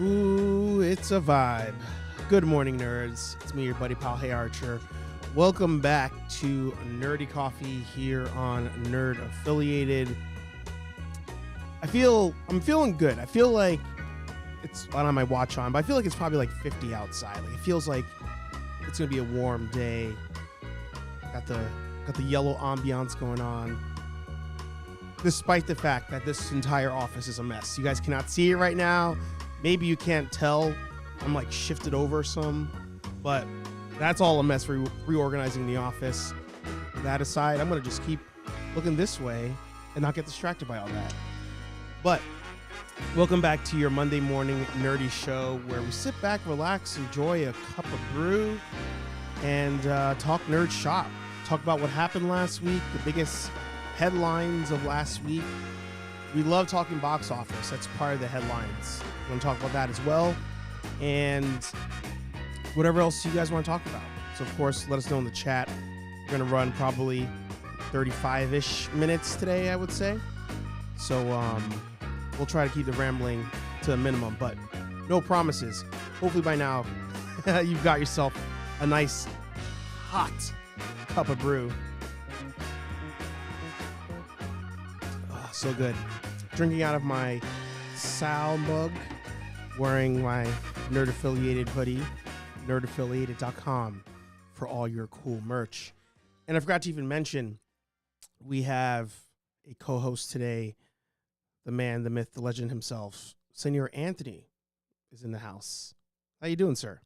Ooh, it's a vibe. Good morning, nerds. It's me, your buddy pal, Hey Archer. Welcome back to Nerdy Coffee here on Nerd Affiliated. I'm feeling good. I feel like I don't have my watch on, but I feel like it's probably like 50 outside. Like it feels like it's gonna be a warm day. Got the yellow ambiance going on. Despite the fact that this entire office is a mess. You guys cannot see it right now. Maybe you can't tell. I'm like shifted over some, but that's all a mess for reorganizing the office. That aside, I'm going to just keep looking this way and not get distracted by all that. But welcome back to your Monday morning nerdy show where we sit back, relax, enjoy a cup of brew, and talk nerd shop. Talk about what happened last week, the biggest headlines of last week. We love talking box office. That's part of the headlines. We're going to talk about that as well. And whatever else you guys want to talk about. So, of course, let us know in the chat. We're going to run probably 35-ish minutes today, I would say. So, we'll try to keep the rambling to a minimum, but no promises. Hopefully by now, you've got yourself a nice, hot cup of brew. Oh, so good. Drinking out of my Sal mug, wearing my nerd-affiliated hoodie, nerdaffiliated.com for all your cool merch. And I forgot to even mention, we have a co-host today, the man, the myth, the legend himself, Senor Anthony is in the house. How you doing, sir?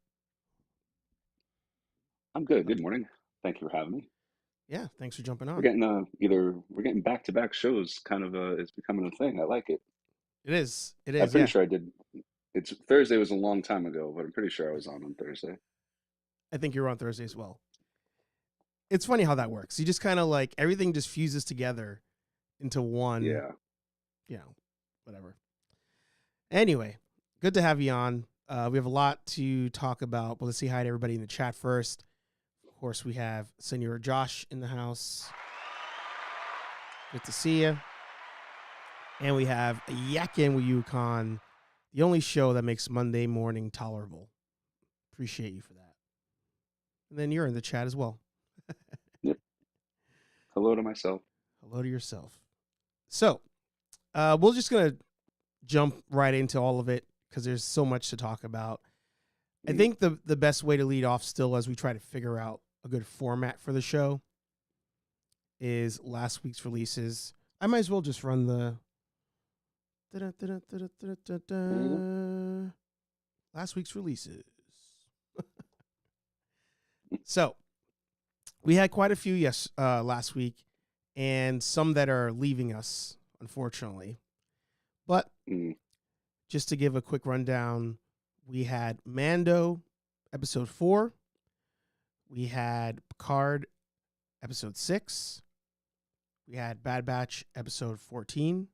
I'm good. Good morning. Thank you for having me. Yeah, thanks for jumping on. We're getting back-to-back shows. It's becoming a thing. I like it. It is. I'm pretty Yeah. sure I did. It's Thursday was a long time ago, but I'm pretty sure I was on Thursday. I think you're on Thursday as well. It's funny how that works. You just kind of like everything just fuses together into one. Yeah. You know, whatever. Anyway, good to have you on. We have a lot to talk about. But let's say hi to everybody in the chat first. Of course, we have Senor Josh in the house. Good to see you. And we have a Yakin with Yukon, the only show that makes Monday morning tolerable. Appreciate you for that. And then you're in the chat as well. Yep. Hello to myself. Hello to yourself. So, we're just going to jump right into all of it because there's so much to talk about. I think the best way to lead off still as we try to figure out a good format for the show is last week's releases. I might as well just run the last week's releases. So we had quite a few last week, and some that are leaving us, unfortunately. But just to give a quick rundown, we had Mando episode 4. We had Picard episode 6. We had Bad Batch episode 14.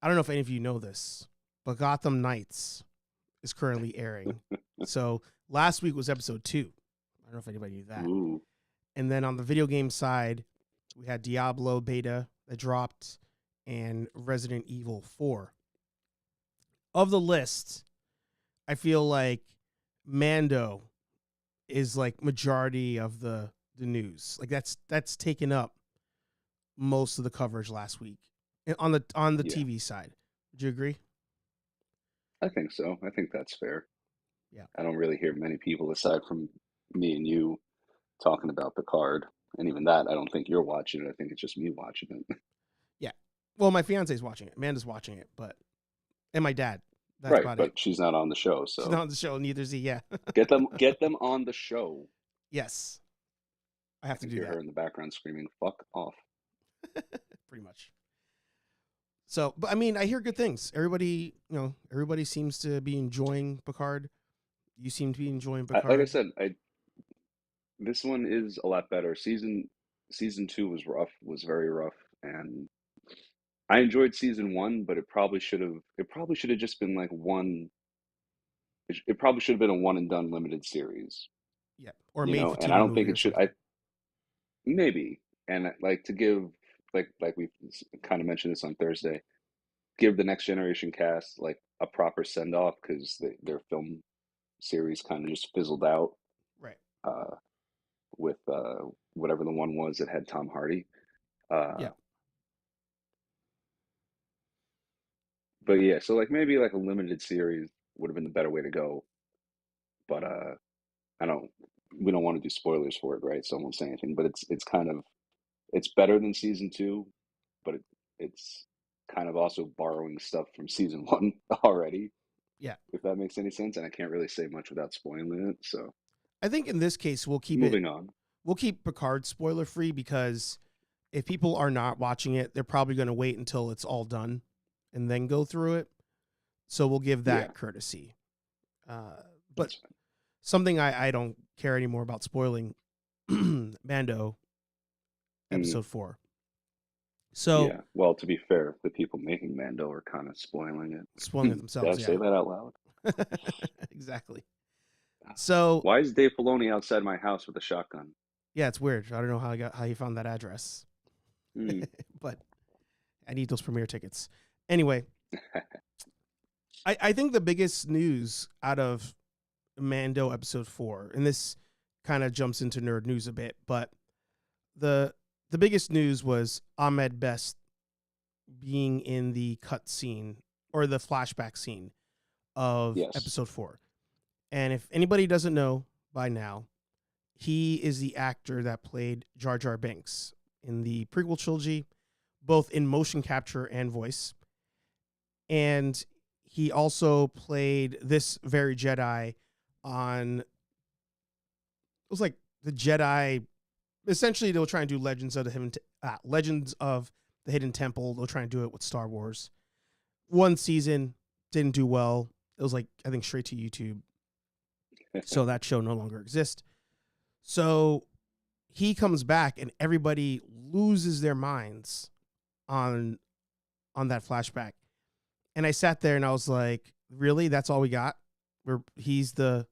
I don't know if any of you know this, but Gotham Knights is currently airing. So last week was episode 2. I don't know if anybody knew that. Ooh. And then on the video game side, we had Diablo beta that dropped and Resident Evil 4. Of the list, I feel like Mando is like majority of the news. Like that's taken up most of the coverage last week on the TV side. Would you agree? I think so. I think that's fair. Yeah. I don't really hear many people aside from me and you talking about Picard. And even that, I don't think you're watching it. I think it's just me watching it. Yeah. Well, my fiance's watching it. Amanda's watching it, and my dad. That's Right, about but it. she's not on the show, so She's not on the show, neither is he. Yeah. get them on the show. Yes. I have to do hear that. her in the background screaming, "Fuck off." Pretty much. So, but I mean, I hear good things. Everybody seems to be enjoying Picard. You seem to be enjoying Picard. Like I said, this one is a lot better. Season 2 was rough, was very rough, and I enjoyed season 1, but it probably should have just been like one. It probably should have been a one and done limited series. Yeah, or you made know, for and TV I don't movie think or it should. something. Maybe, and like to give like we kind of mentioned this on Thursday. give the Next Generation cast like a proper send off because their film series kind of just fizzled out Right. uh, with whatever the one was that had Tom Hardy. Uh, Yeah. but yeah, so like maybe like a limited series would have been the better way to go. But I don't. We don't want to do spoilers for it, right? So I won't say anything. But it's kind of it's better than season two, but it's kind of also borrowing stuff from season one already, Yeah. if that makes any sense. And I can't really say much without spoiling it. So I think in this case moving on. we'll keep Picard spoiler free because if people are not watching it, they're probably going to wait until it's all done and then go through it. So we'll give Yeah, that courtesy. Uh, but that's fine. something I don't care anymore about spoiling Mando Mm, episode 4. So yeah. Well, to be fair, the people making Mando are kind of spoiling spoiling it. it Did I themselves, say yeah. that out loud? Exactly. So Why is Dave Filoni outside my house with a shotgun? yeah, it's weird. I don't know how he found that address, Mm. but I need those premiere tickets. Anyway, I think the biggest news out of Mando episode 4, and this kind of jumps into nerd news a bit, but the the biggest news was Ahmed Best being in the cut scene or the flashback scene of Yes. episode 4. And if anybody doesn't know by now, he is the actor that played Jar Jar Binks in the prequel trilogy, both in motion capture and voice. And he also played this very Jedi on, it was like the Jedi. Essentially, they'll try and do Legends of the Hidden Temple. They'll try and do it with Star Wars. One season didn't do well. It was like, I think, straight to YouTube. So that show no longer exists. So he comes back and everybody loses their minds on that flashback. And I sat there and I was like, really? That's all we got? Where he's the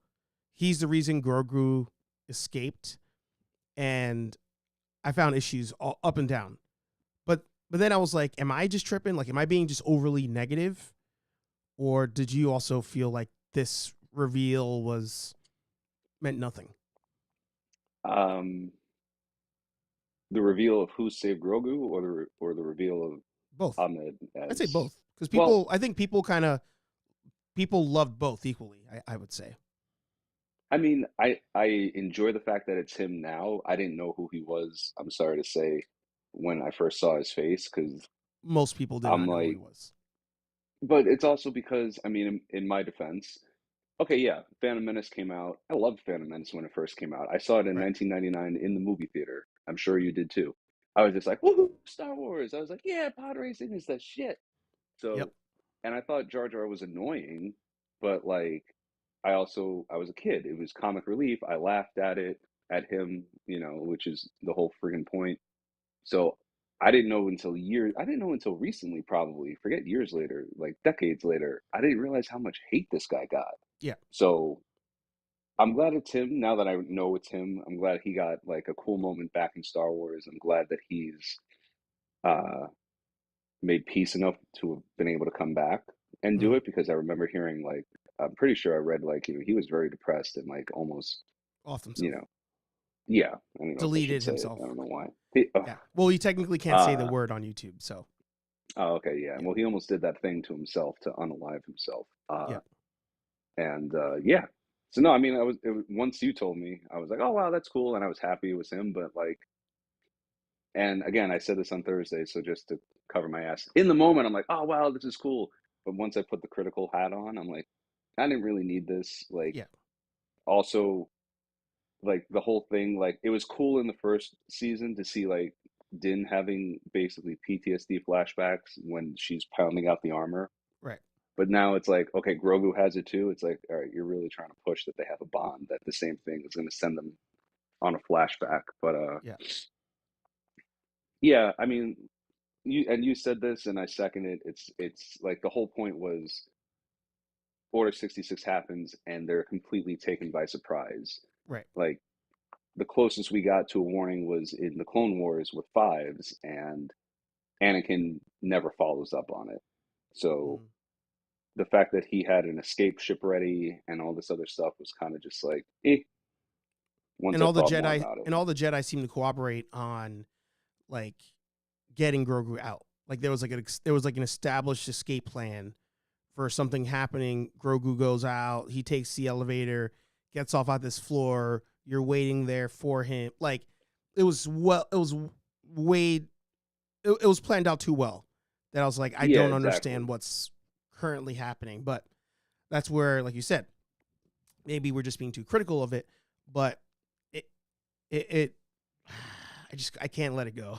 reason Grogu escaped, and I found issues all up and down. But then I was like, am I just tripping? Like, am I being just overly negative? Or did you also feel like this reveal meant nothing? Um, the reveal of who saved Grogu, or the reveal of Both. Ahmed I'd say as both. Because well. I think people loved both equally, I would say. I mean, I enjoy the fact that it's him now. I didn't know who he was. I'm sorry to say, when I first saw his face, because Most people did I'm not know who he like, was. but it's also because I mean, in my defense, okay, yeah, Phantom Menace came out. I loved Phantom Menace when it first came out. I saw it in Right. 1999 in the movie theater. I'm sure you did too. I was just like, woohoo, Star Wars. I was like, yeah, pod racing is the shit. Yep. So, and I thought Jar Jar was annoying, but like, I was a kid. It was comic relief. I laughed at it, at him, which is the whole friggin' point. So I didn't know until years. I didn't know until recently, probably. Forget years later, like decades later. I didn't realize how much hate this guy got. Yeah. So I'm glad it's him. Now that I know it's him, I'm glad he got like a cool moment back in Star Wars. I'm glad that he's uh, made peace enough to have been able to come back and do Mm. it, because I remember hearing like I'm pretty sure I read like he was very depressed and like almost Off you himself. know yeah, I don't know if I should Deleted say it. I himself. don't know why. Yeah. Well, you technically can't say the Uh, word on YouTube, so oh, okay, yeah. yeah. Well, he almost did that thing to himself to unalive himself. Yeah. And yeah. So no, I mean, once you told me, I was like, oh wow, that's cool, and I was happy it was him. But like, and again, I said this on Thursday, so just to cover my ass. In the moment, I'm like, oh wow, this is cool. But once I put the critical hat on, I'm like, I didn't really need this. Like, Yeah. also, like the whole thing, like it was cool in the first season to see like Din having basically PTSD flashbacks when she's pounding out the armor. Right. But now it's like, okay, Grogu has it too. It's like, all right, you're really trying to push that they have a bond, that the same thing is going to send them on a flashback. But Yeah. yeah, I mean, you said this, and I second it. It's like the whole point was Order 66 happens, and they're completely taken by surprise. Right. Like the closest we got to a warning was in the Clone Wars with Fives, and Anakin never follows up on it. So Mm. the fact that he had an escape ship ready and all this other stuff was kind of just like, once And I all the thought more Jedi about it. and all the Jedi seem to cooperate on like getting Grogu out. Like there was like an established escape plan for something happening. Grogu goes out, he takes the elevator, gets off at this floor, you're waiting there for him. Like it was way it was planned out too well that I was like, I Yeah, don't exactly. understand what's currently happening. But that's where, like you said, maybe we're just being too critical of it, but it it I can't let it go.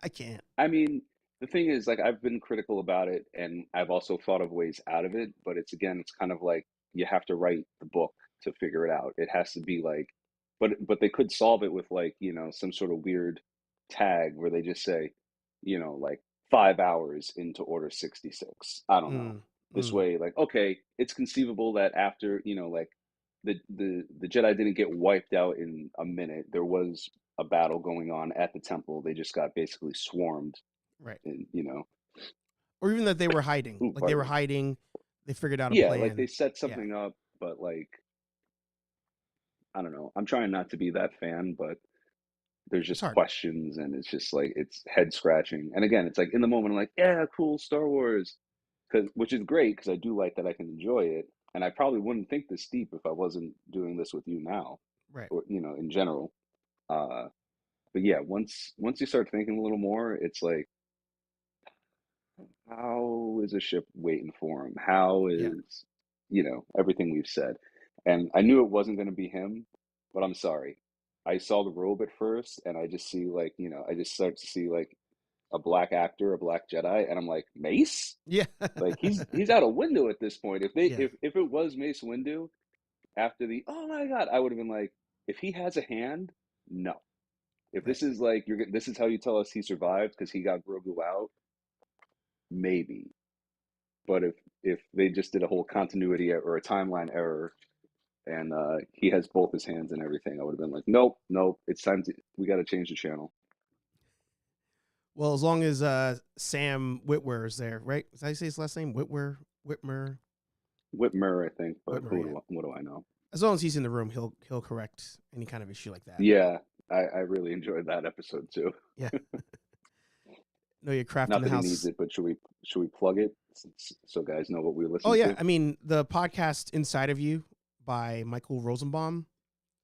I can't. I mean, the thing is, like, I've been critical about it, and I've also thought of ways out of it. But it's again, it's kind of like you have to write the book to figure it out. It has to be like, but they could solve it with like some sort of weird tag where they just say, like 5 hours into Order 66. I don't know. Mm, This mm, way, like, okay, it's conceivable that after like the Jedi didn't get wiped out in a minute. There was a battle going on at the temple. They just got basically swarmed, right. and Or even that they were hiding. ooh, Like they pardon were me. hiding. They figured out a Yeah, like they plan. set Yeah, something up, but like I don't know. I'm trying not to be that fan, but there's it's just hard. questions, and it's just like it's head scratching. And again, it's like in the moment, I'm like, yeah, cool, Star Wars, which is great because I do like that I can enjoy it, and I probably wouldn't think this deep if I wasn't doing this with you now, Right. or in general. Uh, but yeah, once you start thinking a little more, it's like, how is a ship waiting for him? How Yeah. is, everything we've said? And I knew it wasn't going to be him, but I'm sorry. I saw the robe at first, and I just see like, I just start to see like a black actor, a black Jedi, and I'm like, Mace? Yeah. Like he's out a window at this point. If they Yeah. if it was Mace Windu after the oh my God, I would have been like, if he has a hand, no. If Right. this is like this is how you tell us he survived because he got Grogu out, maybe. But if they just did a whole continuity or a timeline error and he has both his hands and everything, I would have been like, nope, nope, it's time to we got to change the channel. Well, as long as Sam Witwer is there, right? Is that how you say his last name? Whitmer, Whitmer, I think, but Whitmer. Yeah. what do I know? As long as he's in the room, he'll correct any kind of issue like that. Yeah, I really enjoyed that episode too. Yeah. Know your craft in Not the that he needs house. it, but should we plug it so guys know what we Oh listen yeah. to? I mean, the podcast Inside of You by Michael Rosenbaum,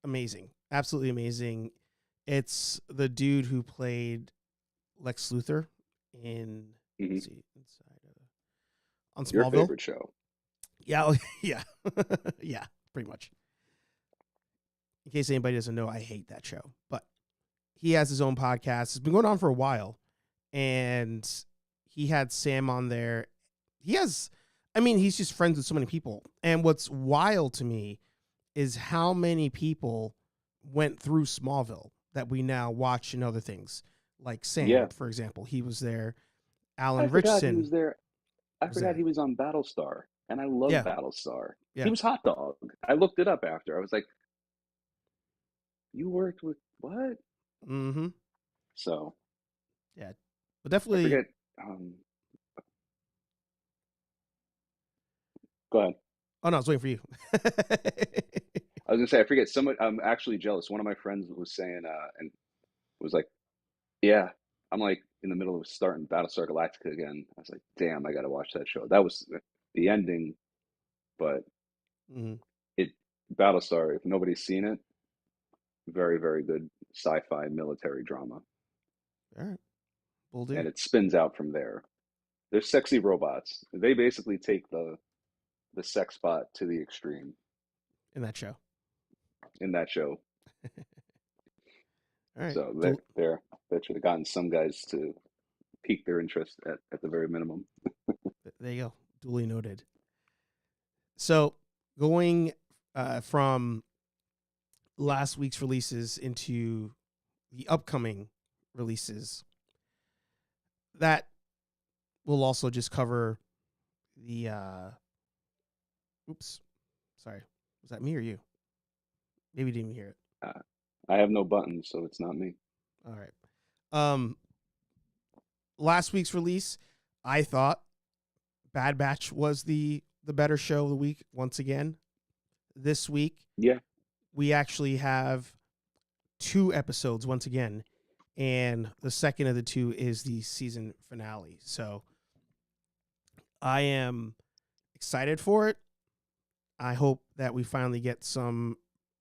amazing, absolutely amazing. It's the dude who played Lex Luthor in Hmm. let's see inside on Your Smallville. favorite show? Yeah, yeah, yeah, pretty much. In case anybody doesn't know, I hate that show, but he has his own podcast. It's been going on for a while, and he had Sam on there. He has, I mean, he's just friends with so many people. And what's wild to me is how many people went through Smallville that we now watch in other things. Like Yeah, Sam, for example, he was there. I Alan forgot he Richson was there. I was forgot he there. was on Battlestar, and I love Yeah, Battlestar. He yeah. was Hot Dog. I looked it up after. I was like, you worked with what? Mm-hmm. So Yeah. But I definitely. forget. Um, Go ahead. Oh no, I was waiting for you. I was gonna say I forget. Somebody, I'm actually jealous. One of my friends was saying, and was like, "Yeah." I'm like in the middle of starting Battlestar Galactica again. I was like, "Damn, I gotta watch that show." That was the ending, but Mm-hmm. it Battlestar. If nobody's seen it, very very good sci-fi military drama, All right, we'll do and it spins out from there. They're sexy robots. They basically take the sex spot to the extreme in that show. in that show. All right, So that should have gotten some guys to pique their interest at the very minimum. there you go. Duly noted. So going from last week's releases into the upcoming releases, that will also just cover the. Oops, sorry, was that me or you? Maybe you didn't even hear it. Uh, I have no buttons, so it's not me. All right. Last week's release, I thought Bad Batch was the better show of the week once again. This week, Yeah. we actually have 2 episodes once again, and the second of the 2 is the season finale. So I am excited for it. I hope that we finally get some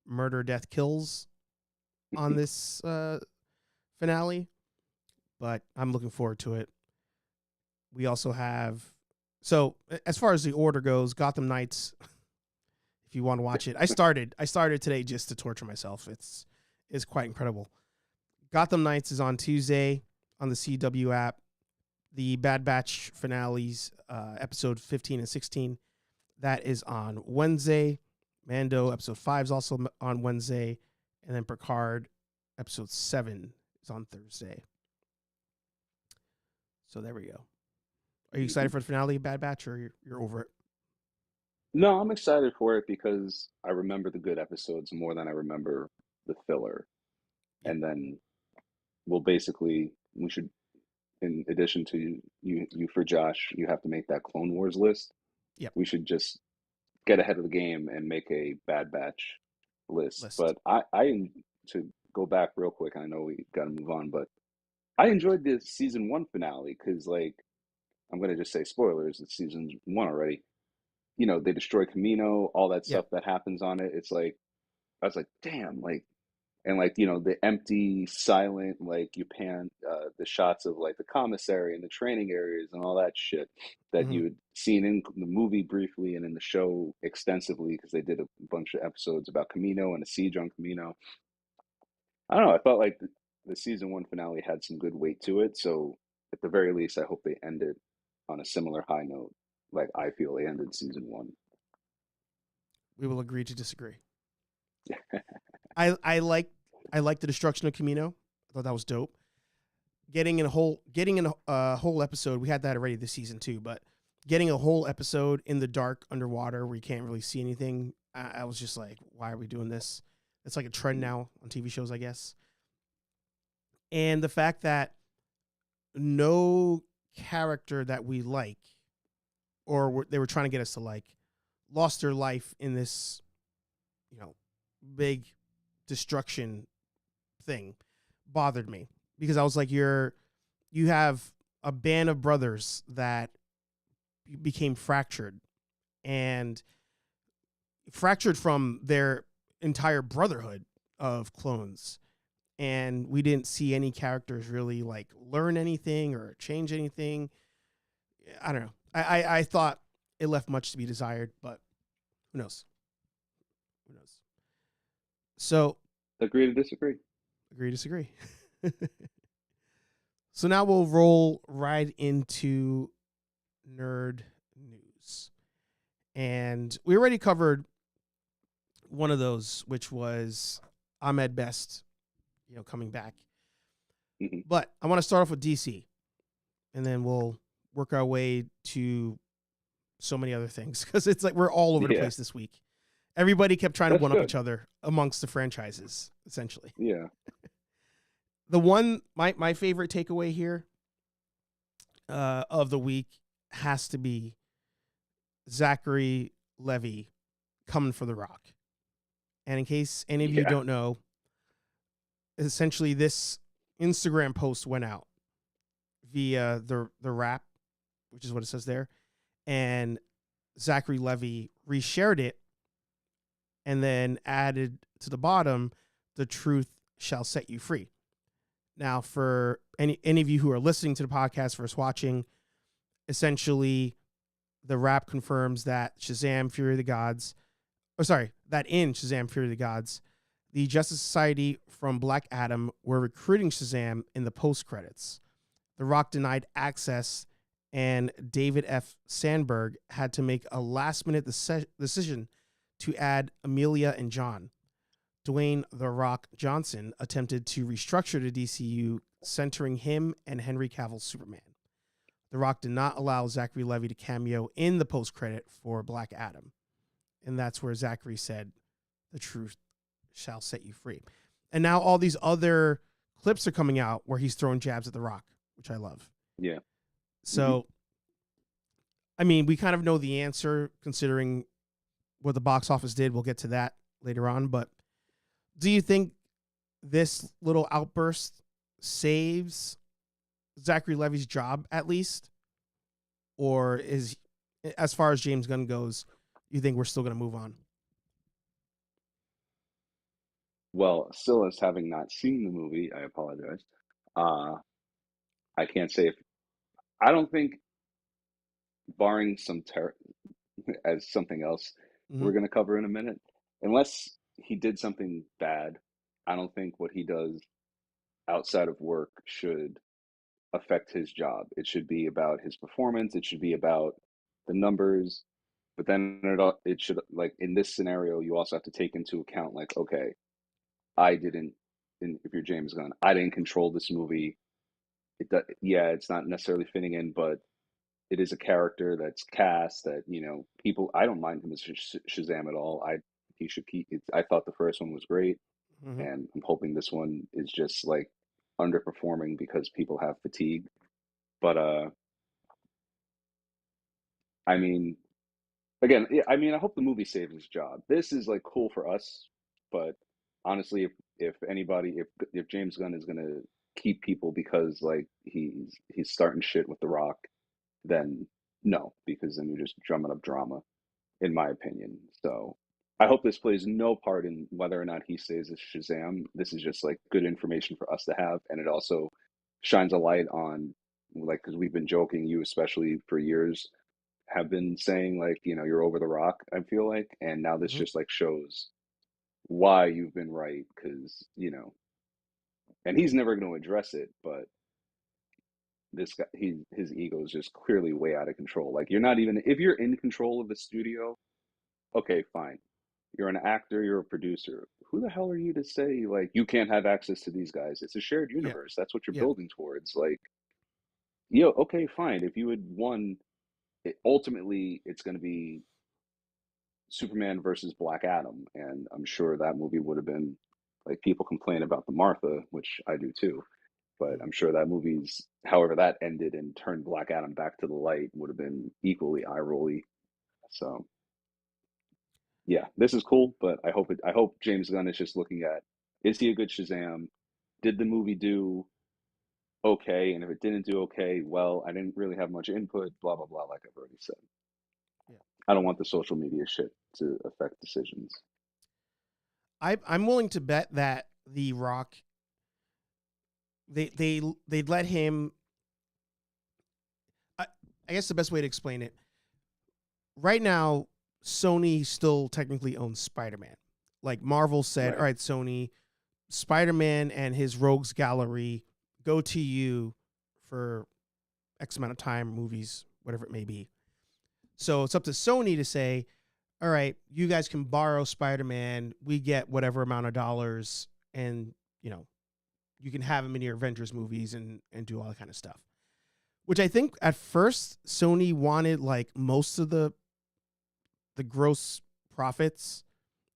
murder, death, kills on this finale, but I'm looking forward to it. We also have, so as far as the order goes, Gotham Knights. If you want to watch it, I started today just to torture myself. It's quite incredible. Gotham Knights is on Tuesday on the CW app. The Bad Batch finales, episode 15 and 16, that is on Wednesday. Mando episode 5 is also on Wednesday, and then Picard episode 7 is on Thursday. So there we go. Are you excited for the finale, Bad Batch, or you're over it? No, I'm excited for it because I remember the good episodes more than I remember the filler. Yep. And then we should, in addition to you for Josh, you have to make that Clone Wars list. Yep. We should just get ahead of the game and make a Bad Batch list. But to go back real quick, I know we got to move on, but I enjoyed the season 1 finale because, like, I'm going to just say spoilers, it's season 1 already. You know, they destroy Camino, all that stuff that happens on it. It's like, I was like, damn, like, and like, you know, the empty, silent, like you pan the shots of like the commissary and the training areas and all that shit that you had seen in the movie briefly and in the show extensively because they did a bunch of episodes about Camino and a siege on Camino. I don't know. I felt like the season 1 finale had some good weight to it. So at the very least, I hope they end it on a similar high note, like I feel they ended season 1. We will agree to disagree. I like the destruction of Camino. I thought that was dope. Getting a whole episode. We had that already this season too, but getting a whole episode in the dark underwater where you can't really see anything. I was just like, why are we doing this? It's like a trend now on TV shows, I guess. And the fact that no character that we like, or they were trying to get us to like, lost their life in this, you know, big destruction thing, bothered me because I was like, you have a band of brothers that became fractured from their entire brotherhood of clones, and we didn't see any characters really like learn anything or change anything. I don't know. I thought it left much to be desired, but who knows? So agree to disagree. Agree to disagree. So now we'll roll right into nerd news. And we already covered one of those, which was Ahmed Best, coming back. Mm-hmm. But I want to start off with DC, and then we'll work our way to so many other things, because it's like we're all over the place this week. Everybody kept trying to one-up each other amongst the franchises, essentially. Yeah. The one, my favorite takeaway here of the week has to be Zachary Levi coming for The Rock. And in case any of you don't know, essentially this Instagram post went out via the Wrap, which is what it says there, and Zachary Levi reshared it and then added to the bottom, "The truth shall set you free." Now, for any of you who are listening to the podcast versus watching, essentially the Wrap confirms that Shazam! Fury of the Gods, that in Shazam! Fury of the Gods, the Justice Society from Black Adam were recruiting Shazam in the post-credits. The Rock denied access, and David F. Sandberg had to make a last-minute decision to add Amelia and John. Dwayne "The Rock" Johnson attempted to restructure the DCU, centering him and Henry Cavill's Superman. The Rock did not allow Zachary Levi to cameo in the post-credit for Black Adam. And that's where Zachary said, "The truth shall set you free." And now all these other clips are coming out where he's throwing jabs at The Rock, which I love. Yeah. So I mean, we kind of know the answer considering what the box office did. We'll get to that later on. But do you think this little outburst saves Zachary Levi's job at least? Or is, as far as James Gunn goes, you think we're still going to move on? Well, still as having not seen the movie, I apologize. Uh, I can't say if I don't think, barring some as something else Mm-hmm. we're going to cover in a minute, unless he did something bad, I don't think what he does outside of work should affect his job. It should be about his performance. It should be about the numbers. But then it should, like in this scenario, you also have to take into account, like, okay, I didn't. If you're James Gunn, I didn't control this movie. Yeah, it's not necessarily fitting in, but it is a character that's cast that people. I don't mind him as Shazam at all. He should keep. I thought the first one was great, Mm-hmm. and I'm hoping this one is just like underperforming because people have fatigue. But I mean, again, yeah, I mean, I hope the movie saves his job. This is like cool for us, but honestly, if anybody, if James Gunn is gonna keep people because like he's starting shit with The Rock, then no, because then you're just drumming up drama, in my opinion. So I hope this plays no part in whether or not he stays as Shazam. This is just like good information for us to have, and it also shines a light on, like, because we've been joking, you especially for years have been saying like, you're over the rock, I feel like, and now this Mm-hmm. just like shows why you've been right, because and he's never going to address it, but this guy, his ego is just clearly way out of control. Like, you're not even, if you're in control of the studio, okay, fine, you're an actor, you're a producer, who the hell are you to say like you can't have access to these guys? It's a shared Yeah. universe, that's what you're Yeah. building towards. Like, yo, okay, fine, if you had won it, ultimately it's going to be Superman versus Black Adam, and I'm sure that movie would have been, like, people complain about the Martha, which I do too, but Mm-hmm. I'm sure that movie's, however that ended and turned Black Adam back to the light, would have been equally eye rolly. So yeah, this is cool, but I hope James Gunn is just looking at, is he a good Shazam? Did the movie do okay? And if it didn't do okay, well, I didn't really have much input, blah blah blah, like I've already said. Yeah. I don't want the social media shit to affect decisions. I'm willing to bet that The Rock, they'd let him. I, I guess the best way to explain it right now, Sony still technically owns Spider-Man. Like Marvel said, all Right. right, Sony, Spider-Man and his Rogues Gallery go to you for X amount of time, movies, whatever it may be. So it's up to Sony to say, all right, you guys can borrow Spider-Man. We get whatever amount of dollars, and you can have him in your Avengers movies and do all that kind of stuff. Which I think at first Sony wanted like most of the gross profits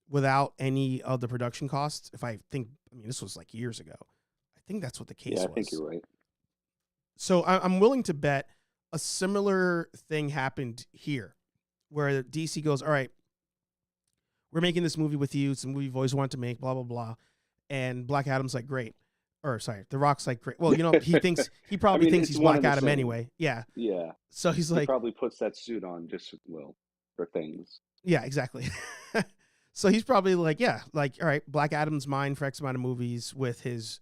without any of the production costs. I mean, this was like years ago. I think that's what the case Yeah, I think was. you're right. So I'm willing to bet a similar thing happened here, where DC goes, all right, we're making this movie with you. It's a movie you've always wanted to make, blah, blah, blah. And Black Adam's like, great. Or sorry, The Rock's like, great. Well, he I probably mean, thinks it's he's one Black and the Adam same. anyway. Yeah. Yeah, So he's he like, probably puts that suit on just, well, for things. yeah, exactly. So he's probably like, yeah, like, all right, Black Adam's mine for X amount of movies with his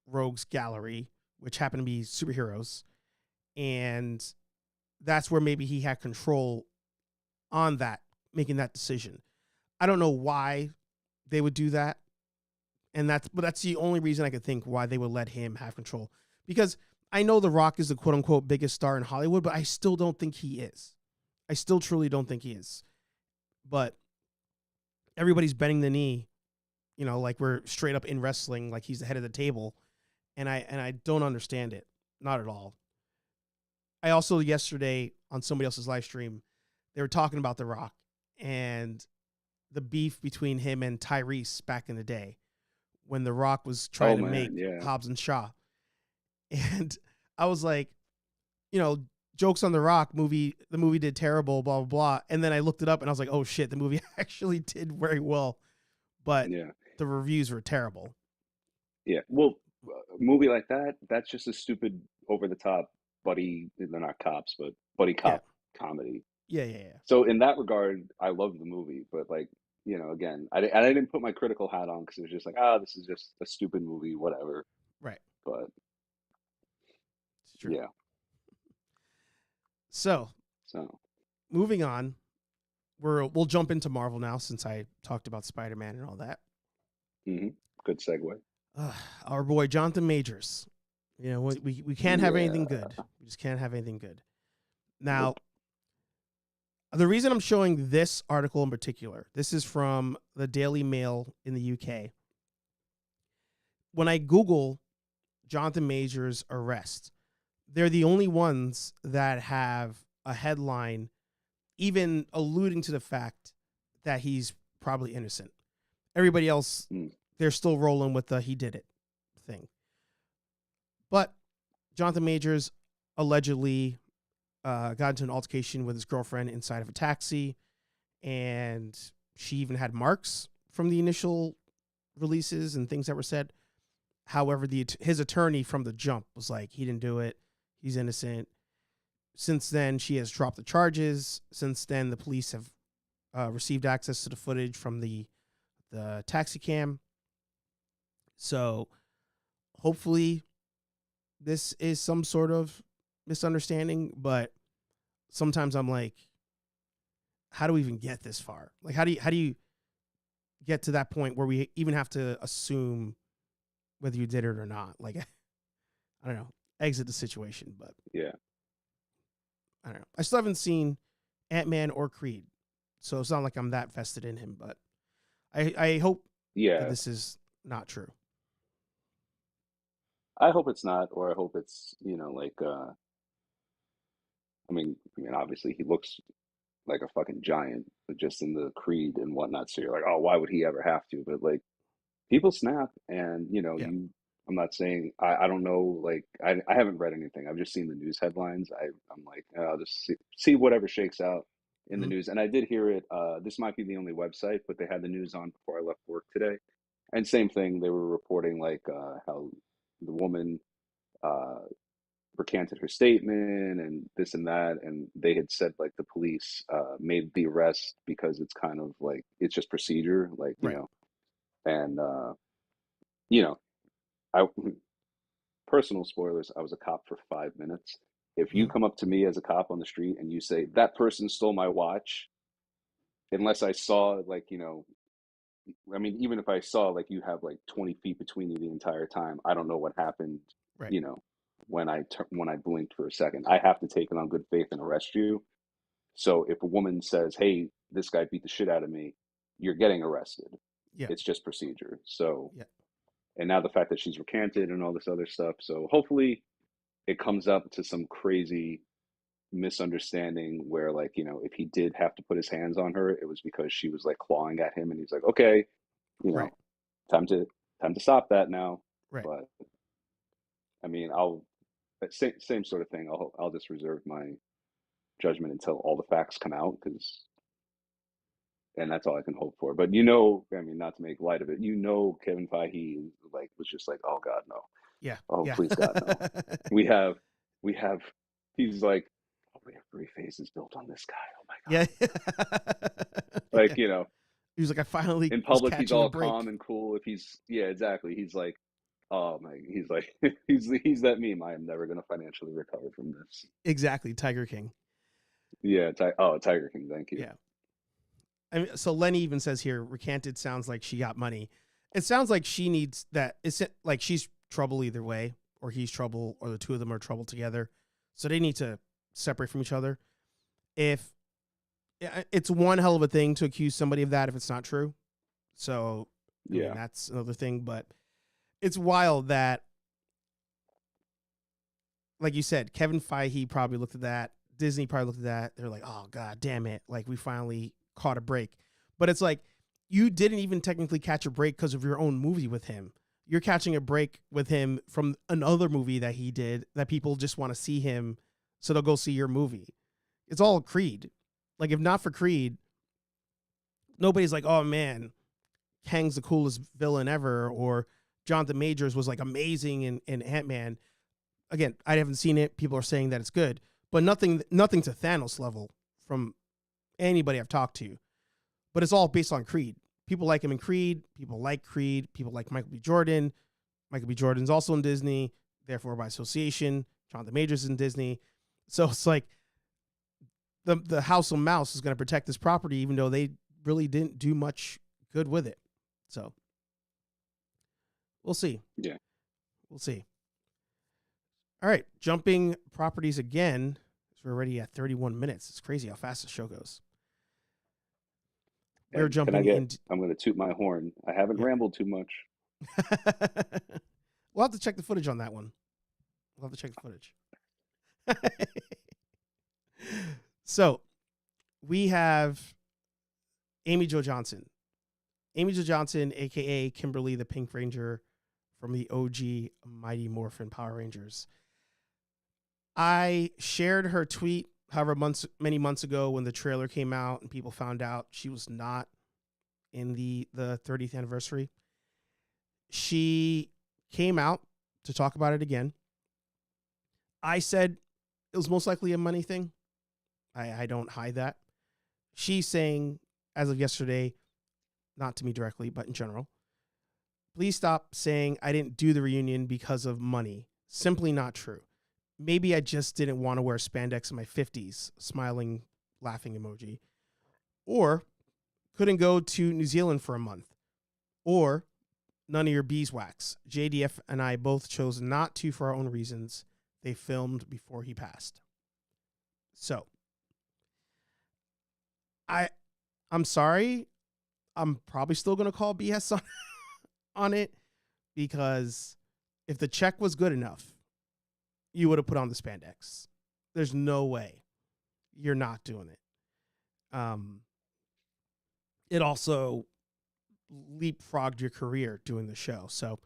Rogues Gallery, which happen to be superheroes. And that's where maybe he had control on that, making that decision. I don't know why they would do that. But that's the only reason I could think why they would let him have control. Because I know The Rock is the quote unquote biggest star in Hollywood, but I still don't think he is. I still truly don't think he is. But everybody's bending the knee, like we're straight up in wrestling, like he's the head of the table. And I don't understand it. Not at all. I also yesterday on somebody else's live stream, they were talking about The Rock and the beef between him and Tyrese back in the day when The Rock was Oh trying to make man, yeah. Hobbs and Shaw. And I was like, Jokes on the Rock movie, the movie did terrible, blah, blah, blah. And then I looked it up and I was like, oh shit, the movie actually did very well. But Yeah. the reviews were terrible. Yeah. Well, a movie like that, that's just a stupid, over the top buddy. They're not cops, but buddy Yeah. cop comedy. Yeah, yeah, yeah. So in that regard, I love the movie, but like, again, I didn't put my critical hat on because it was just like, this is just a stupid movie, whatever. Right. But It's true. yeah. So So moving on, we'll jump into Marvel now since I talked about Spider-Man and all that. good segue. Our boy Jonathan Majors. We can't have anything good. We just can't have anything good. Now, the reason I'm showing this article in particular, this is from the Daily Mail in the UK. When I Google Jonathan Majors arrest, they're the only ones that have a headline even alluding to the fact that he's probably innocent. Everybody else, they're still rolling with the he did it thing. But Jonathan Majors allegedly got into an altercation with his girlfriend inside of a taxi, and she even had marks from the initial releases and things that were said. However, his attorney from the jump was like, he didn't do it. He's innocent. Since then, she has dropped the charges. Since then, the police have received access to the footage from the taxi cam. So hopefully this is some sort of misunderstanding, but sometimes I'm like, how do we even get this far? Like, how do you get to that point where we even have to assume whether you did it or not? Like, I don't know, exit the situation, but yeah, I don't know. I still haven't seen Ant-Man or Creed, so it's not like I'm that vested in him, but I hope that this is not true. I hope it's not, or I hope it's, I mean, obviously he looks like a fucking giant, but just in the Creed and whatnot. So you're like, oh, why would he ever have to? But like, people snap, and I'm not saying I don't know. Like, I haven't read anything. I've just seen the news headlines. I'm like, I'll just see whatever shakes out in the news. And I did hear it. This might be the only website, but they had the news on before I left work today. And same thing, they were reporting like how the woman recanted her statement and this and that, and they had said like the police made the arrest because it's kind of like it's just procedure, like and I personal spoilers. I was a cop for 5 minutes. If you come up to me as a cop on the street and you say that person stole my watch, unless I saw like even if I saw like you have like 20 feet between you the entire time, I don't know what happened. Right. When I blinked for a second, I have to take it on good faith and arrest you. So if a woman says, "Hey, this guy beat the shit out of me," you're getting arrested. Yeah. It's just procedure. So, yeah. And now the fact that she's recanted and all this other stuff. So hopefully it comes up to some crazy misunderstanding where like, if he did have to put his hands on her, it was because she was like clawing at him and he's like, okay, Right. time to stop that now. Right. But I mean, same sort of thing. I'll just reserve my judgment until all the facts come out, and that's all I can hope for. But not to make light of it, Kevin Feige like was just like, oh God, no. Yeah. Oh, yeah. please God, no. we have. He's like, oh, we have 3 phases built on this guy. Oh my God. Yeah. Like he was like, I finally in public he's all break. calm and cool. If he's exactly. He's like, oh my. He's like he's that meme. I am never going to financially recover from this. Exactly, Tiger King. Yeah. Tiger King. Thank you. Yeah. I mean, so Lenny even says here, recanted sounds like she got money. It sounds like she needs that. It's like she's trouble either way, or he's trouble, or the two of them are trouble together. So they need to separate from each other. If it's one hell of a thing to accuse somebody of that if it's not true. So I mean, that's another thing. But it's wild that, like you said, Kevin Feige probably looked at that. Disney probably looked at that. They're like, oh God damn it. Like we finally caught a break. But it's like, you didn't even technically catch a break because of your own movie with him. You're catching a break with him from another movie that he did that people just want to see him so they'll go see your movie. It's all Creed. Like, if not for Creed, nobody's like, oh man, Kang's the coolest villain ever, or Jonathan Majors was like amazing in Ant-Man. Again, I haven't seen it. People are saying that it's good, but nothing to Thanos level from anybody I've talked to. But it's all based on Creed. People like him in Creed. People like Creed. People like Michael B. Jordan. Michael B. Jordan's also in Disney, therefore by association. Jonathan Majors is in Disney. So it's like the House of Mouse is going to protect this property, even though they really didn't do much good with it. So we'll see. Yeah. We'll see. All right. Jumping properties again. We're already at 31 minutes. It's crazy how fast the show goes. We're jumping into... I'm going to toot my horn. I haven't rambled too much. We'll have to check the footage on that one. We'll have to check the footage. So we have Amy Jo Johnson. Amy Jo Johnson, a.k.a. Kimberly the Pink Ranger from the OG Mighty Morphin Power Rangers. I shared her tweet many months ago when the trailer came out and people found out she was not in the 30th anniversary. She came out to talk about it again. I said it was most likely a money thing. I don't hide that. She's saying, as of yesterday, not to me directly, but in general, please stop saying I didn't do the reunion because of money. Simply not true. Maybe I just didn't want to wear spandex in my 50s, smiling, laughing emoji. Or couldn't go to New Zealand for a month. Or none of your beeswax. JDF and I both chose not to for our own reasons. They filmed before he passed. So, I'm sorry. I'm probably still going to call BS on it, because if the check was good enough, you would have put on the spandex. There's no way you're not doing it. It also leapfrogged your career doing the show. So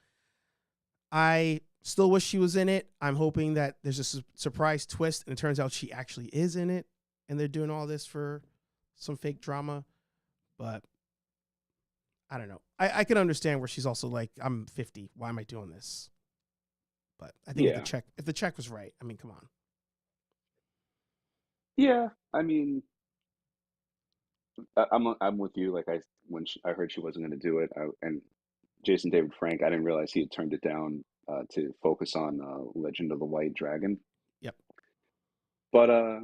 I still wish she was in it. I'm hoping that there's a surprise twist and it turns out she actually is in it and they're doing all this for some fake drama. But I don't know. I can understand where she's also like, I'm 50. Why am I doing this? But I think if the check was right, I mean, come on. Yeah, I mean, I'm with you. Like when I heard she wasn't going to do it, and Jason David Frank, I didn't realize he had turned it down to focus on Legend of the White Dragon. Yep. But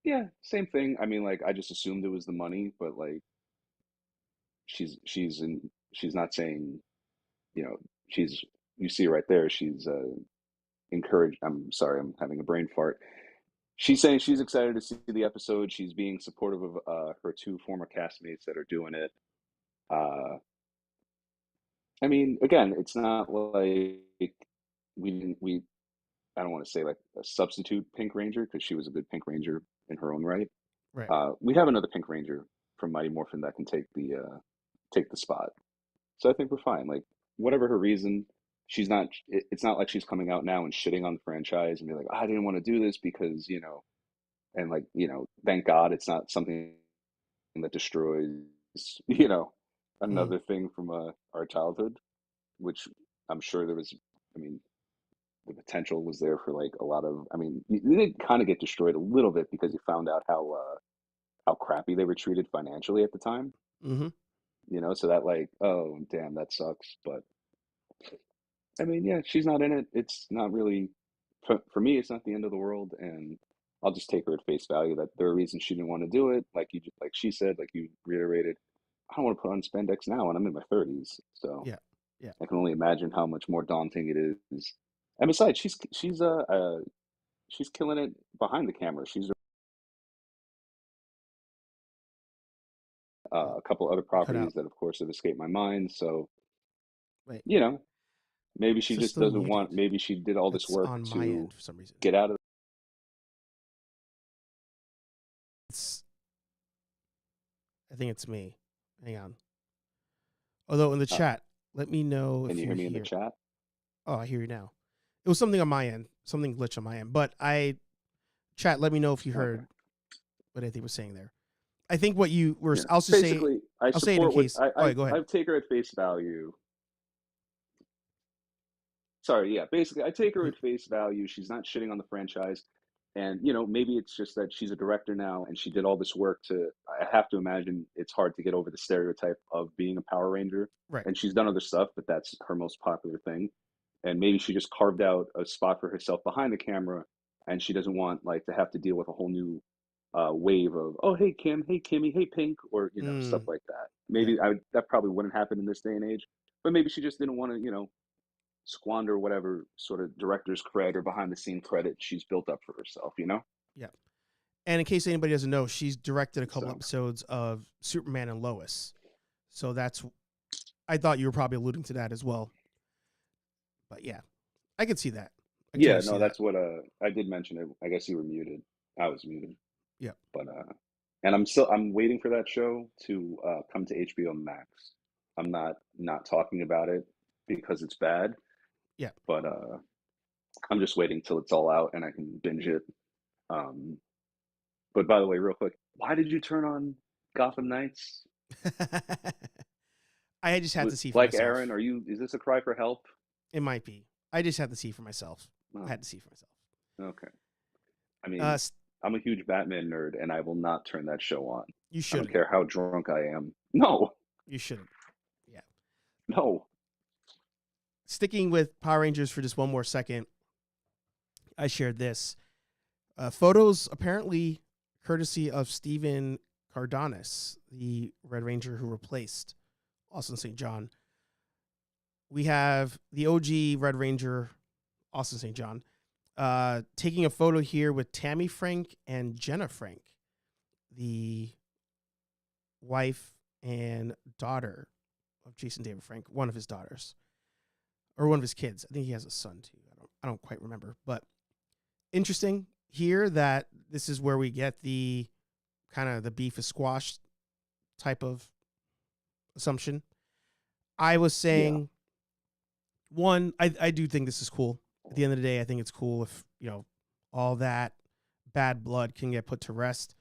yeah, same thing. I mean, like I just assumed it was the money, but like she's not saying, you know, you see right there, she's encouraged. I'm sorry, I'm having a brain fart. She's saying she's excited to see the episode. She's being supportive of her two former castmates that are doing it. I mean, again, it's not like we I don't want to say like a substitute Pink Ranger, because she was a good Pink Ranger in her own right. Right. We have another Pink Ranger from Mighty Morphin that can take the spot. So I think we're fine. Like whatever her reason, she's not. It's not like she's coming out now and shitting on the franchise and be like, I didn't want to do this because and like thank God it's not something that destroys another thing from our childhood, which I'm sure there was. I mean, the potential was there for like a lot of. I mean, they did kind of get destroyed a little bit because you found out how crappy they were treated financially at the time. Mm-hmm. So that like, oh damn, that sucks. But I mean, yeah, she's not in it. It's not really for me. It's not the end of the world, and I'll just take her at face value that there are reasons she didn't want to do it. Like like she said, like you reiterated, I don't want to put on spandex now, and I'm in my 30s. So Yeah. I can only imagine how much more daunting it is. And besides, she's killing it behind the camera. She's a couple other properties that, of course, have escaped my mind. So, Wait. Maybe she just doesn't want. Maybe she did all this work on to my end for some reason. Get out of. I think it's me. Hang on. Although in the chat, let me know if Can you hear me in the chat? Oh, I hear you now. It was something on my end, something glitch on my end. But I Chat, let me know if you Okay. heard what Anthony was saying there. I think what you were. Yeah. I'll just say. Basically, I I'll say it in support what case. Oh, yeah, go ahead. I take her at face value. Sorry, yeah. Basically, I take her Mhm. at face value. She's not shitting on the franchise. And, maybe it's just that she's a director now and she did all this work to. I have to imagine it's hard to get over the stereotype of being a Power Ranger. Right. And she's done other stuff, but that's her most popular thing. And maybe she just carved out a spot for herself behind the camera and she doesn't want like to have to deal with a whole new wave of, oh, hey, Kim, hey, Kimmy, hey, Pink, or, stuff Mm, like that. yeah. Maybe that probably wouldn't happen in this day and age, but maybe she just didn't want to, squander whatever sort of director's cred or behind the scene credit she's built up for herself. Yeah. And in case anybody doesn't know, she's directed a couple So, episodes of Superman and Lois. So that's. I thought you were probably alluding to that as well. But yeah, I could see that. I yeah, totally see no, that. that's what I did mention it. I guess you were muted. I was muted. Yeah. But and I'm waiting for that show to come to HBO Max. I'm not talking about it because it's bad, Yeah. but I'm just waiting till it's all out and I can binge it. Um, but by the way, real quick, why did you turn on Gotham Knights? I just had to see for Like Aaron, myself. is this a cry for help? It might be. I just had to see for myself. I Oh, had to see for myself. okay. I Uh, mean, I'm a huge Batman nerd and I will not turn that show on. you I don't shouldn't. care how drunk I am. No, You shouldn't. Yeah. no. Sticking with Power Rangers for just one more second, I shared this. Photos apparently courtesy of Steven Cardonis, the Red Ranger who replaced Austin St. John. We have the OG Red Ranger, Austin St. John, taking a photo here with Tammy Frank and Jenna Frank, the wife and daughter of Jason David Frank, one of his daughters, or one of his kids. I think he has a son too. I don't quite remember, but interesting here that this is where we get the kind of the beef is squashed type of assumption. I was Yeah. saying, one, I do think this is cool. At the end of the day, I think it's cool if, all that bad blood can get put to rest.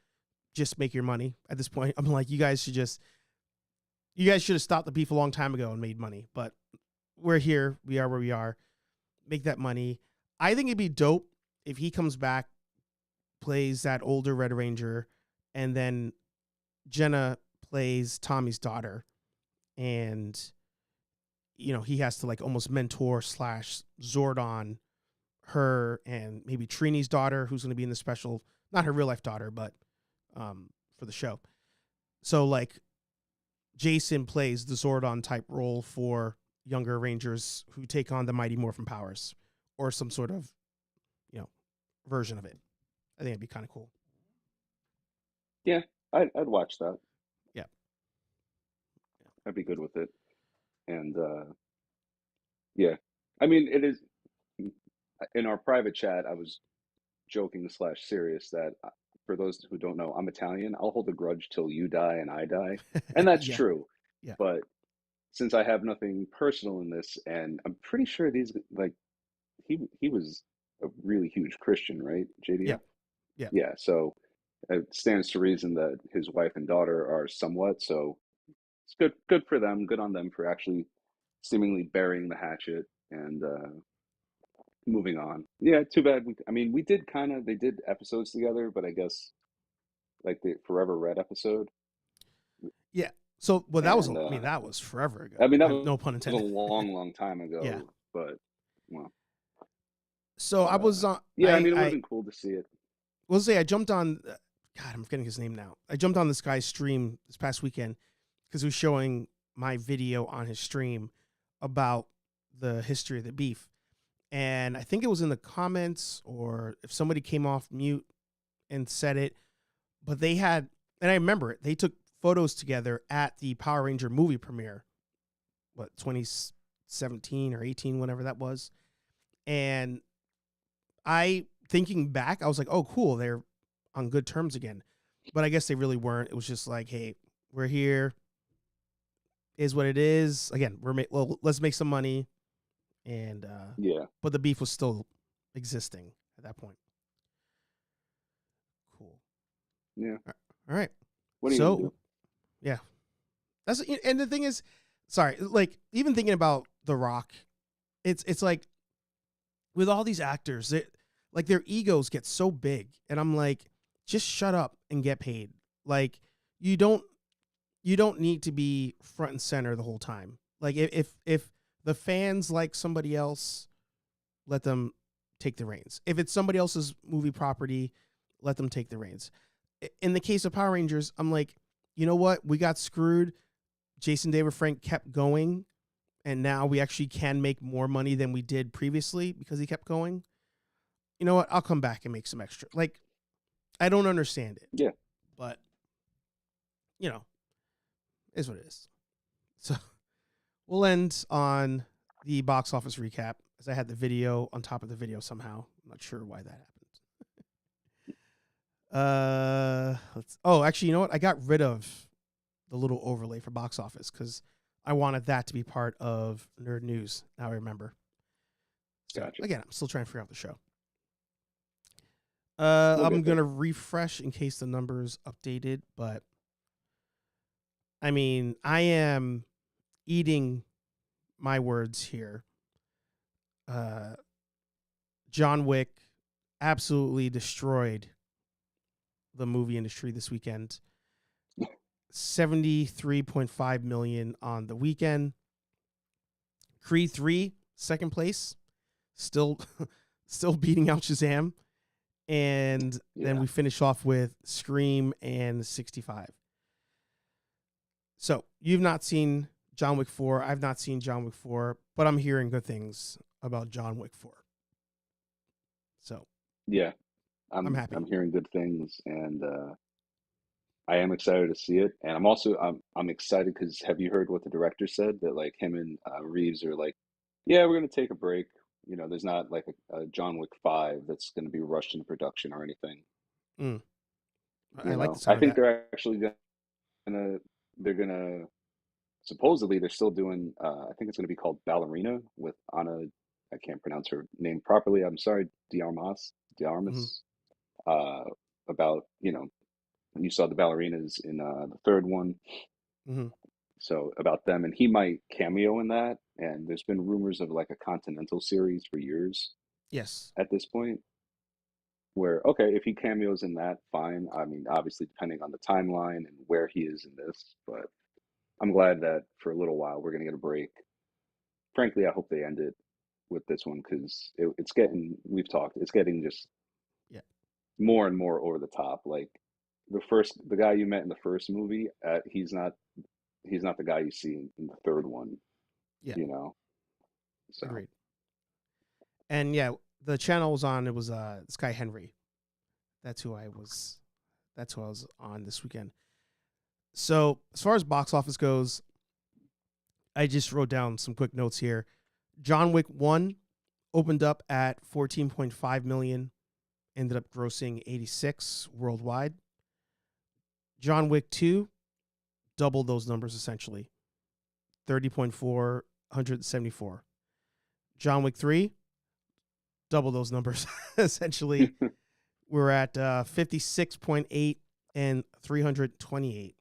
Just make your money at this point. I'm like, you guys should have stopped the beef a long time ago and made money. But we're here. We are where we are. Make that money. I think it'd be dope if he comes back, plays that older Red Ranger, and then Jenna plays Tommy's daughter. And, he has to like almost mentor / Zordon her and maybe Trini's daughter, who's going to be in the special, not her real life daughter, but for the show. So like Jason plays the Zordon type role for younger Rangers who take on the Mighty Morphin powers or some sort of, version of it. I think it'd be kind of cool. Yeah, I'd watch that. Yeah. I'd be good with it. And yeah, I mean, it is in our private chat. I was joking / serious that for those who don't know, I'm Italian. I'll hold a grudge till you die and I die, and that's Yeah. true. Yeah. But since I have nothing personal in this, and I'm pretty sure these like he was a really huge Christian, right? Yeah. JDF. Yeah. Yeah, so it stands to reason that his wife and daughter are somewhat. So it's good for them. Good on them for actually seemingly burying the hatchet and moving on. Yeah, too bad. We did they did episodes together, but I guess like the Forever Red episode, Yeah. So, well, and that was forever ago. that No pun was a intended. long time Yeah. ago. But well, So I but was on, yeah, I mean, it would have I been cool to see it. will say I jumped on, God, I'm forgetting his name now. I jumped on this guy's stream this past weekend because he was showing my video on his stream about the history of the beef. And I think it was in the comments or if somebody came off mute and said it, but they had, and I remember it, they took photos together at the Power Ranger movie premiere, 2017 or 18, whenever that was. And thinking back, I was like, oh, cool, they're on good terms again. But I guess they really weren't. It was just like, hey, we're here. Is what it is. Again, let's make some money. And Yeah, but the beef was still existing at that point. Yeah. All right. What are you gonna So do? yeah, and the thing is, sorry, like even thinking about The Rock, it's like with all these actors, like their egos get so big, and I'm like, just shut up and get paid. Like you don't you don't need to be front and center the whole time. Like if the fans like somebody else, let them take the reins. If it's somebody else's movie property, let them take the reins. In the case of Power Rangers, I'm like, you know what? We got screwed. Jason David Frank kept going, and now we actually can make more money than we did previously because he kept going. You know what? I'll come back and make some extra. Like, I don't understand it, Yeah. but you know, is what it is. So we'll end on the box office recap as I had the video on top of the video somehow. I'm not sure why that happened. Actually, you know what? I got rid of the little overlay for box office because I wanted that to be part of Nerd News. Now I remember. So Gotcha. again, I'm still trying to figure out the show. We'll I'm get there. gonna refresh in case the numbers updated, but I mean, I am eating my words here. Uh, John Wick absolutely destroyed the movie industry this weekend. 73.5 million on the weekend. Creed 3, second place, still still beating out Shazam. And then Yeah. we finish off with Scream and 65. So you've not seen John Wick 4. I've not seen John Wick 4, but I'm hearing good things about John Wick 4. So Yeah. I'm I'm happy. hearing good things, and I am excited to see it. And I'm also I'm excited because have you heard what the director said that like him and Reeves are like, yeah, we're gonna take a break. You know, there's not like a John Wick 5 that's gonna be rushed into production or anything. Mm, I You like the know, I sound of think that. they're actually gonna they're gonna supposedly they're still doing I think it's going to be called Ballerina with Anna, I can't pronounce her name properly, I'm sorry, Mm-hmm. Diarmas, uh about, you know, you saw the ballerinas in the third one, Mm-hmm. so about them, and he might cameo in that, and there's been rumors of like a Continental series for years Yes. at this point, where okay, if he cameos in that, fine. I mean, obviously depending on the timeline and where he is in this, but I'm glad that for a little while we're going to get a break. Frankly, I hope they end it with this one because it's getting, we've talked, it's getting just Yeah. more and more over the top. Like the guy you met in the first movie, he's not the guy you see in the third one, Yeah. you know? So, Agreed. And yeah, the channel was on. It was Sky Henry. That's who I was. That's who I was on this weekend. So as far as box office goes, I just wrote down some quick notes here. John Wick 1 opened up at 14.5 million, ended up grossing 86 worldwide. John Wick 2 doubled those numbers essentially. 30.4, 174. John Wick 3 double those numbers essentially. We're at 56.8 and 328.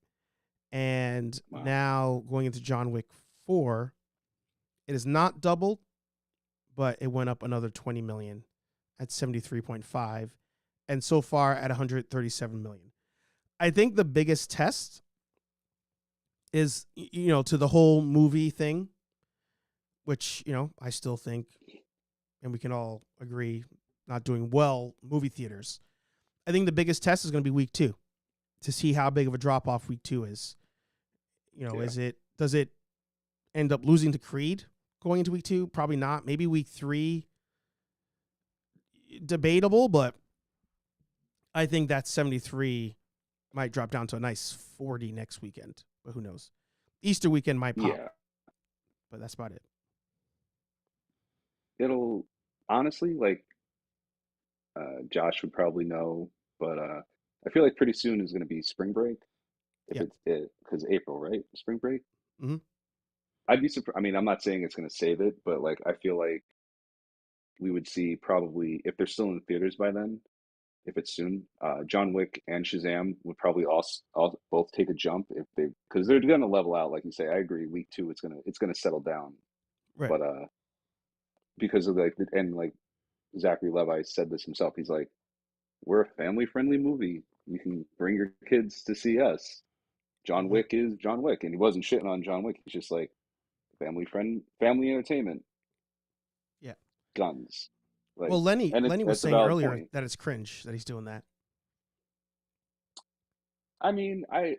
And wow. now going into John Wick 4, it is not doubled, but it went up another 20 million at 73.5 and so far at 137 million. I think the biggest test is, to the whole movie thing, which, I still think, and we can all agree, not doing well, movie theaters. I think the biggest test is going to be week 2 to see how big of a drop off week 2 is. Yeah. Does it end up losing to Creed going into week 2? Probably not. Maybe week 3, debatable, but I think that 73 might drop down to a nice 40 next weekend, but who knows? Easter weekend might pop, Yeah. but that's about it. It'll honestly, like, Josh would probably know, but I feel like pretty soon is going to be spring break. If Yeah. it's it, because April, right? Spring break. Mm-hmm. I'd be surprised. I mean, I'm not saying it's going to save it, but like I feel like we would see probably if they're still in theaters by then. if it's soon. John Wick and Shazam would probably also both take a jump if they, because they're going to level out, like you say. I agree. Week two, it's gonna settle down, Right. but because of like Zachary Levi said this himself. He's like, we're a family friendly movie. You can bring your kids to see us. John Mm-hmm. Wick is John Wick, and he wasn't shitting on John Wick. He's just like family entertainment, Yeah. guns, like, Well, Lenny and Lenny was that's a saying valid earlier point. that it's cringe that he's doing that. I mean, I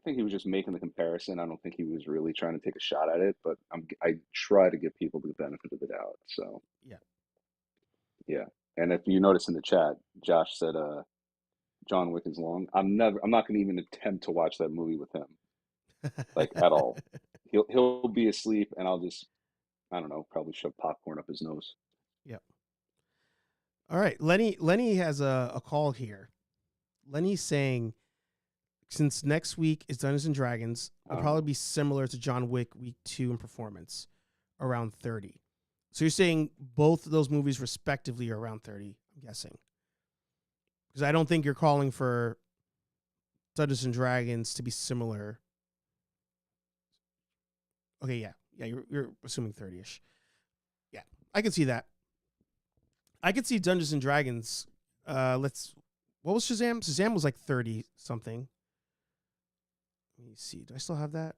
think he was just making the comparison. I don't think he was really trying to take a shot at it, but I try to give people the benefit of the doubt. So Yeah. yeah, and if you notice in the chat, Josh said, John Wick is long. I'm not going to even attempt to watch that movie with him, like, at all. He'll be asleep, and I'll just, I don't know, probably shove popcorn up his nose. Yep. All right. Lenny has a call here. Lenny's saying since next week is Dungeons and Dragons, it'll probably be similar to John Wick week 2 in performance, around 30. So you're saying both of those movies respectively are around 30, I'm guessing. Because I don't think you're calling for Dungeons and Dragons to be similar. Okay, yeah. Yeah, you're assuming 30-ish. Yeah, I can see that. I could see Dungeons and Dragons. What was Shazam? Shazam was like 30 something. Let me see. Do I still have that?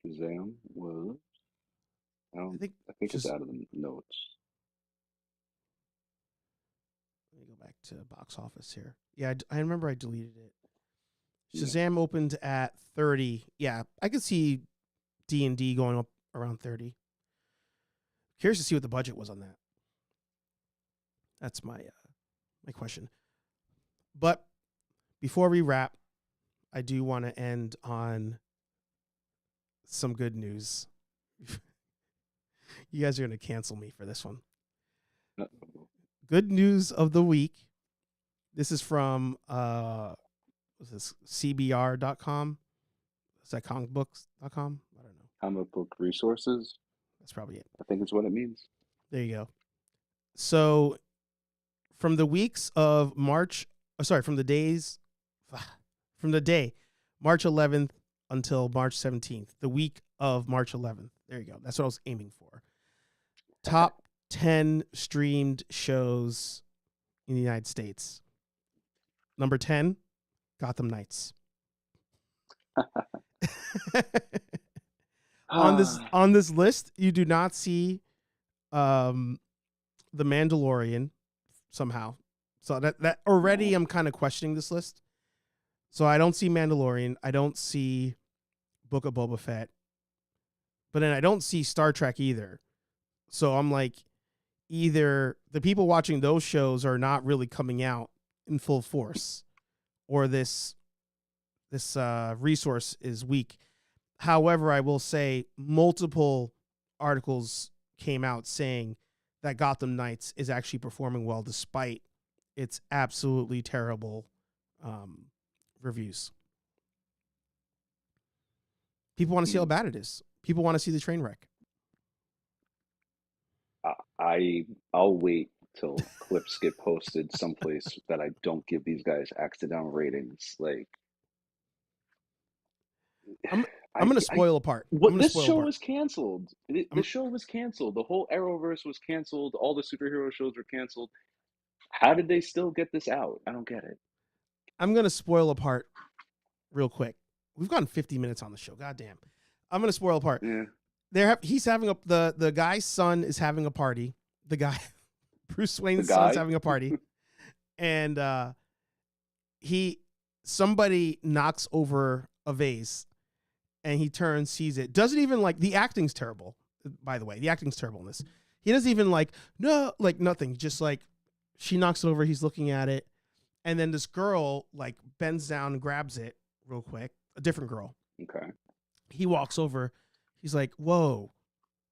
Shazam was, I I don't, think I think it's just out of the notes. let me go back to box office here. Yeah, I remember I deleted it. Yeah. Shazam opened at 30. Yeah, I could see D&D going up around 30. Curious to see what the budget was on that. That's my question. But before we wrap, I do want to end on some good news. You guys are going to cancel me for this one. Good news of the week. This is from what's this, cbr.com? Is that comicbooks.com? I don't know. Comic book resources. That's probably it. I think it's what it means. There you go. So from the weeks of from the day March 11th until March 17th, the week of March 11th. There you go. That's what I was aiming for. Top 10 streamed shows in the United States. Number 10, Gotham Knights. on this list, you do not see The Mandalorian somehow. So that already I'm kind of questioning this list. So I don't see Mandalorian. I don't see Book of Boba Fett. But then I don't see Star Trek either. So I'm like, either the people watching those shows are not really coming out in full force, or this resource is weak. However, I will say multiple articles came out saying that Gotham Knights is actually performing well despite its absolutely terrible reviews. People want to see how bad it is. People want to see the train wreck. I'll wait till clips get posted someplace that I don't give these guys accidental ratings. Like, I'm going to spoil a part. This show was canceled. The show was canceled. The whole Arrowverse was canceled. All the superhero shows were canceled. How did they still get this out? I don't get it. I'm going to spoil a part real quick. We've gone 50 minutes on the show. God damn. I'm going to spoil a part. Yeah. He's having the guy's son is having a party. The guy, Bruce Wayne's son's having a party. And somebody knocks over a vase and he turns, sees it. Doesn't even like, the acting's terrible, by the way. The acting's terrible in this. He doesn't even no, nothing. Just like, she knocks it over, he's looking at it. And then this girl bends down and grabs it real quick. A different girl. Okay. He walks over. He's like, whoa,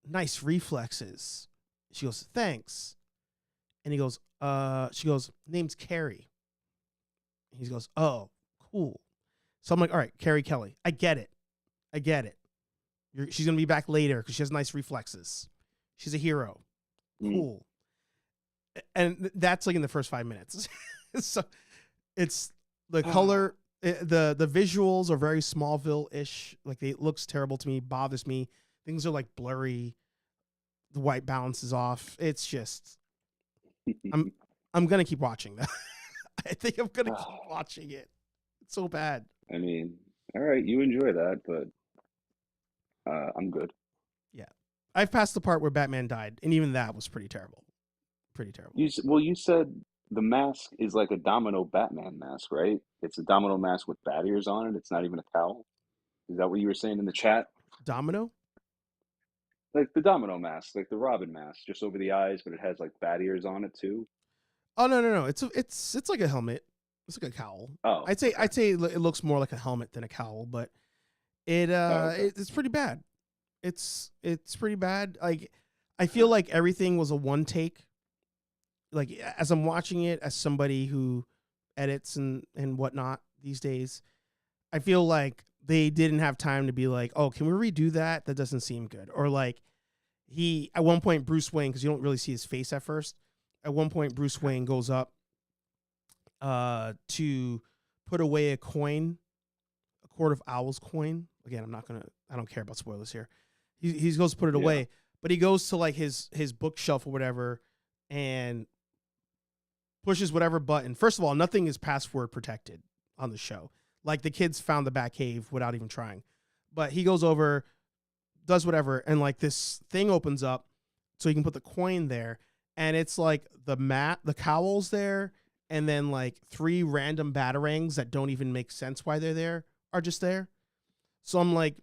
nice reflexes. She goes, thanks. And he goes, she goes, name's Carrie. He goes, oh, cool. So I'm like, all right, Carrie Kelly. I get it. She's going to be back later because she has nice reflexes. She's a hero. Cool. and that's like in the first 5 minutes. So it's the color, the visuals are very Smallville-ish. Like it looks terrible to me, bothers me. Things are like blurry. The white balance is off. It's just, I'm gonna keep watching that. I think I'm gonna keep watching it. It's so bad. I mean, all right, you enjoy that, but I'm good. Yeah, I've passed the part where Batman died, and even that was pretty terrible. Pretty terrible. You said the mask is like a domino Batman mask, right? It's a domino mask with bat ears on it. It's not even a cowl. Is that what you were saying in the chat? Domino? Like the domino mask, like the Robin mask, just over the eyes, but it has like bat ears on it too. Oh no! It's like a helmet. It's like a cowl. Oh, I'd say it looks more like a helmet than a cowl, but it's pretty bad. It's pretty bad. Like I feel like everything was a one take. Like as I'm watching it, as somebody who edits and whatnot these days, I feel like they didn't have time to be like, oh, can we redo that? That doesn't seem good. Or like at one point, Bruce Wayne, because you don't really see his face at first. At one point, Bruce Wayne goes up to put away a coin, a Court of Owls coin. Again, I don't care about spoilers here. He goes to put it away, but he goes to like his bookshelf or whatever and pushes whatever button. First of all, nothing is password protected on the show. Like the kids found the Batcave without even trying. But he goes over, does whatever, and like this thing opens up so he can put the coin there. And it's like the cowl's there, and then like 3 random batarangs that don't even make sense why they're there are just there. So I'm like,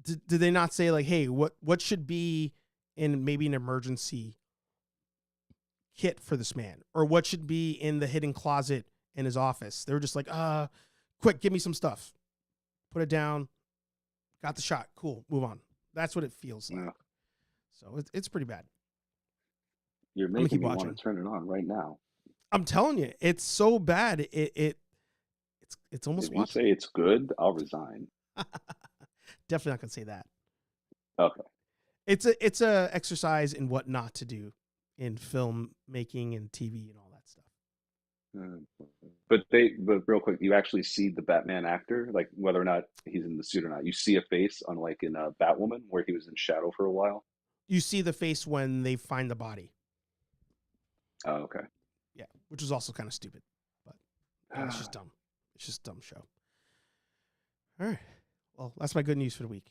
did they not say like, hey, what should be in maybe an emergency kit for this man? Or what should be in the hidden closet in his office? They were just like, quick, give me some stuff. Put it down. Got the shot. Cool. Move on. That's what it feels like. Yeah. So it's pretty bad. You're making me want to turn it on right now. I'm telling you, it's so bad. It's almost. If you say it's good, I'll resign. Definitely not gonna say that. Okay. It's a exercise in what not to do in film making and TV and all that stuff. But real quick, you actually see the Batman actor, like whether or not he's in the suit or not. You see a face, unlike in Batwoman, where he was in shadow for a while. You see the face when they find the body. Oh, okay. Yeah, which is also kind of stupid, but it's just dumb. It's just a dumb show. All right. Well, that's my good news for the week.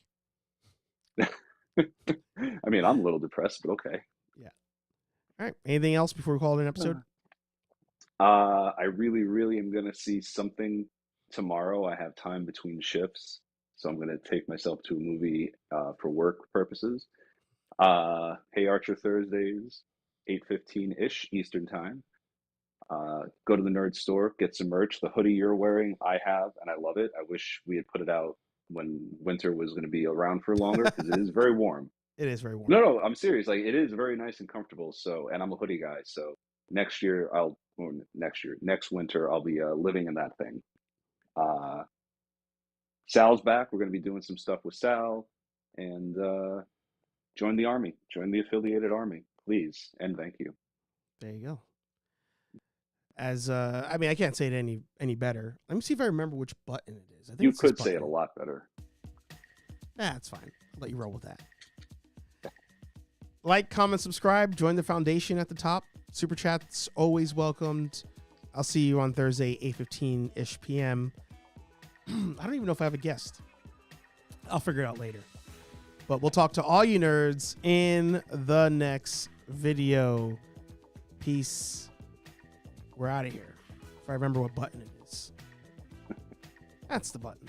I mean, I'm a little depressed, but okay. Yeah. All right. Anything else before we call it an episode? I really, really am going to see something tomorrow. I have time between shifts, so I'm going to take myself to a movie for work purposes. Hey Archer Thursdays, 8:15-ish Eastern time. Go to the nerd store, get some merch. The hoodie you're wearing, I have, and I love it. I wish we had put it out when winter was going to be around for longer, because it is very warm. It is very warm. No, I'm serious. Like, it is very nice and comfortable. So, and I'm a hoodie guy. So next winter, I'll be living in that thing. Sal's back. We're going to be doing some stuff with Sal, and join the army. Join the affiliated army, please, and thank you. There you go. As I mean, I can't say it any better. Let me see if I remember which button it is. I think you could say it a lot better. That's fine. I'll let you roll with that. Like, comment, subscribe, join the foundation at the top. Super chats always welcomed. I'll see you on Thursday, 8:15-ish p.m. I don't even know if I have a guest. I'll figure it out later. But we'll talk to all you nerds in the next video. Peace. We're out of here. If I remember what button it is. That's the button.